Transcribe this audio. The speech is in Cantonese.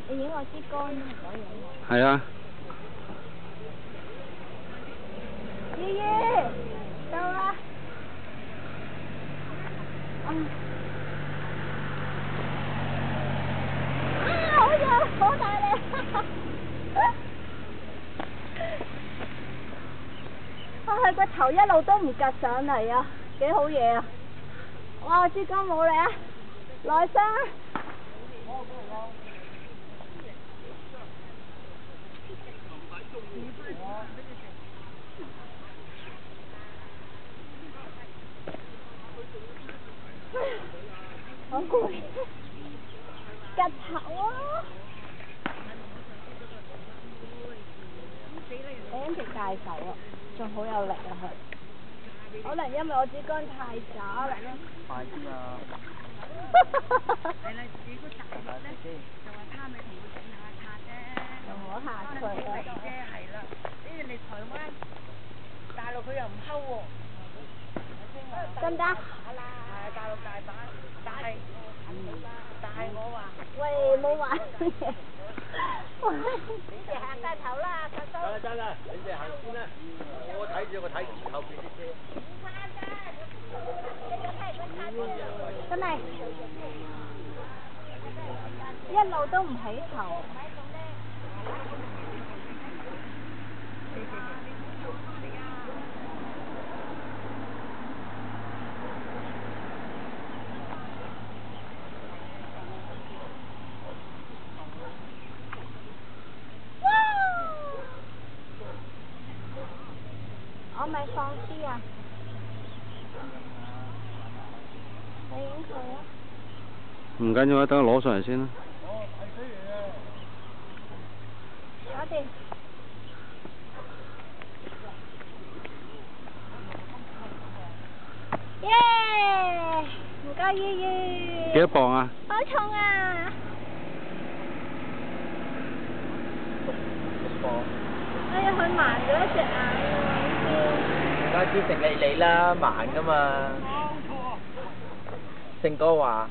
你影我支竿都唔可以影我。係啊。姨姨，到啦。好嘢，好大力！佢個頭一路都唔趌上嚟啊，幾好嘢啊！哇，支竿冇力啊，來聲啊！好攰，趌頭啊！你隻大手啊，仲好有力啊佢。可能因為我支竿太渣啦。快啲啊！係啦，如果大陸咧，就話他咪同佢整下擦啫，又唔好嚇佢啊！啫，係啦。呢人哋台灣、大陸佢又唔溝喎。得唔得？係大陸大把，但係我話，喂，冇玩嘢。你哋行晒頭啦，得得啦得啦，你哋行先啦，我睇住後邊啲車。真係一路都唔起頭。我咪放啲啊！你影佢啊！唔緊要啊，等我攞上嚟先啦。搞掂。耶！唔該姨姨。幾多磅啊？好重啊6磅。哎呀，佢盲咗一隻眼而家知食你啦，盲噶嘛。勝哥話。